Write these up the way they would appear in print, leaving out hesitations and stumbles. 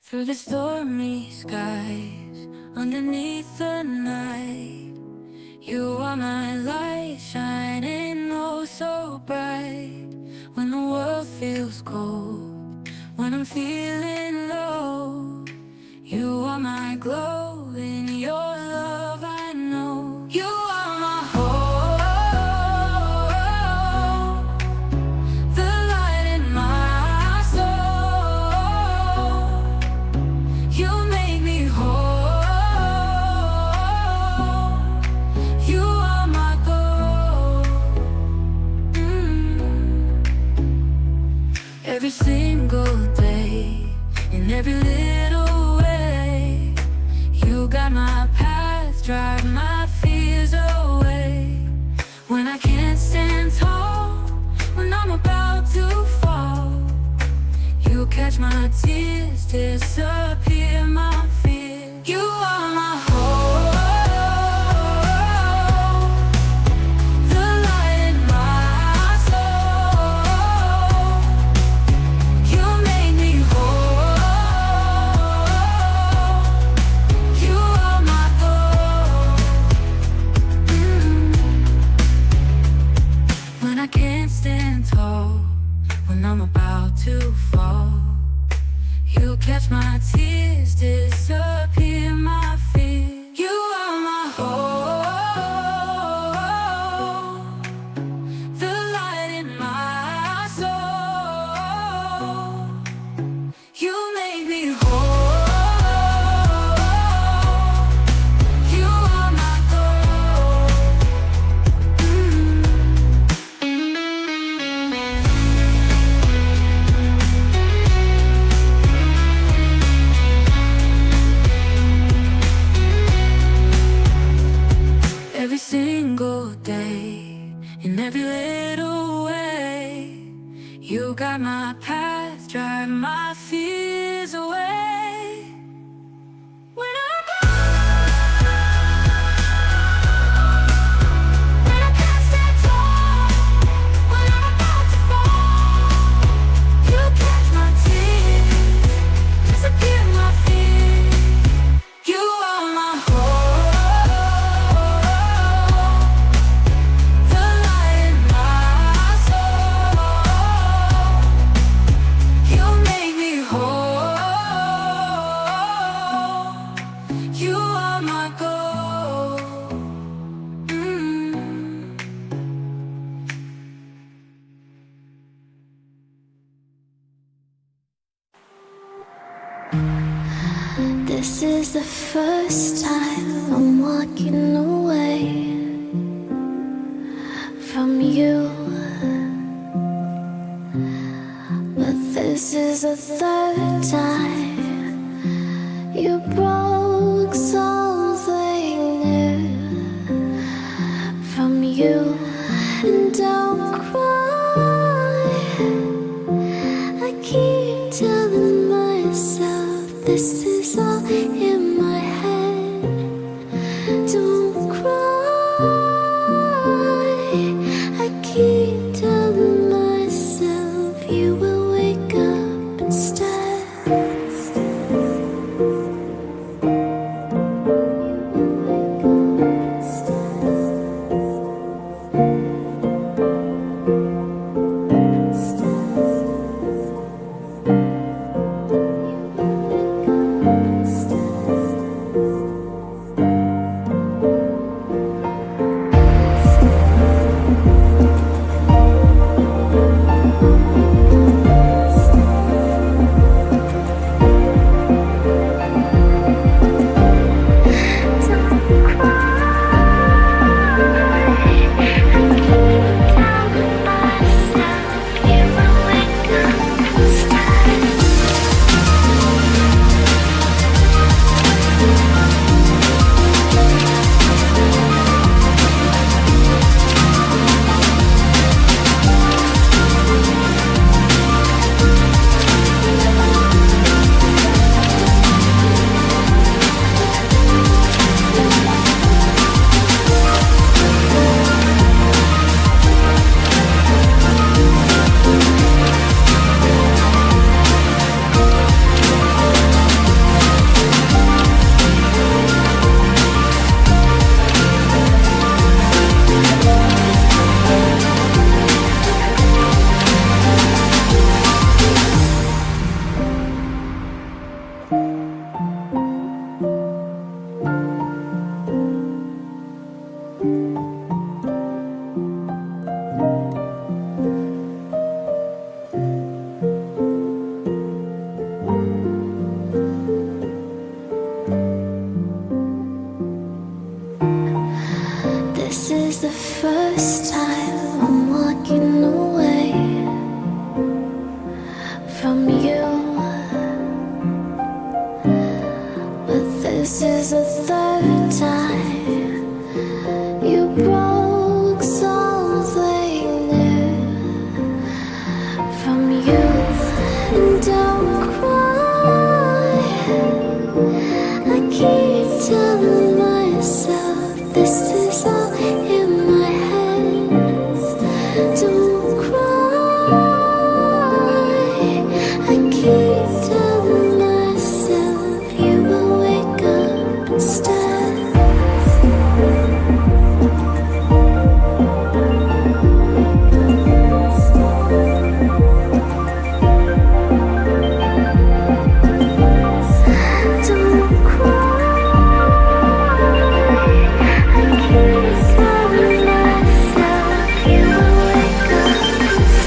Through the stormy skies, underneath the night, you are my light, shining oh so bright. When the world feels cold, when I'm feeling low, you are my glow, in your love I know. You are my hope, the light in my soul. You make me whole. You are my goal. Every single day, in every little way, you got my path, drive my fears away. When I can't stand tall, when I'm about to fall, you catch my tears, disappear my fear. You are my hope, the light in my soul. You make me whole. You are my goal. When I can't stand tall, when I'm about to fall, you catch my tears, disappear my fear. You are my hope, the light in my soul. You make me whole. You are my goal. Every single day, in every little way, you got my path, drive my fears away. When when I can't stand tall, when I'm about to fall, you catch my tears, disappear my fear. You are my hope, the light in my soul. You make me whole. You are my goal. This is the first time I'm walking away from you, but this is the third time you broke something new from you. And don't cry, I keep telling myself this is all in my head. Don't cry, I keep telling myself you will wake up instead. This is the third time you broke something new from you. And don't cry, I keep telling myself this is all in my head. Don't cry, I keep telling myself you will wake up instead. Don't cry, I keep telling myself you will wake up instead.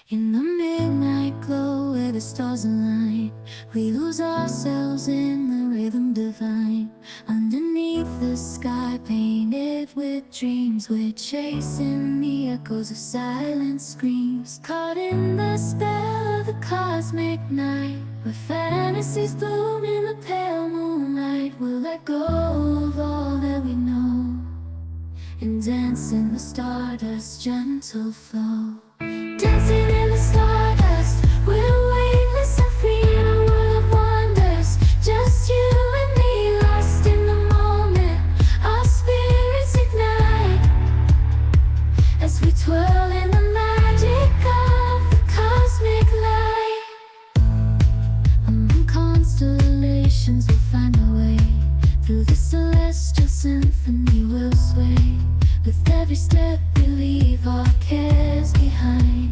In the midnight glow where the stars align, we lose ourselves in the rhythm divine. Underneath the sky painted with dreams, we're chasing the echoes of silent screams. Caught in the spell of the cosmic night, where fantasies bloom in the pale moonlight. We'll let go of all that we know and dance in the stardust's gentle flow. Dancing in the stardust, we're weightless and free in a world of wonders. Just you and me, lost in the moment. Our spirits ignite as we twirl in the magic of the cosmic light. Among constellations, we'll find our way. Through the celestial symphony, we'll sway. With every step, we leave our cares behind.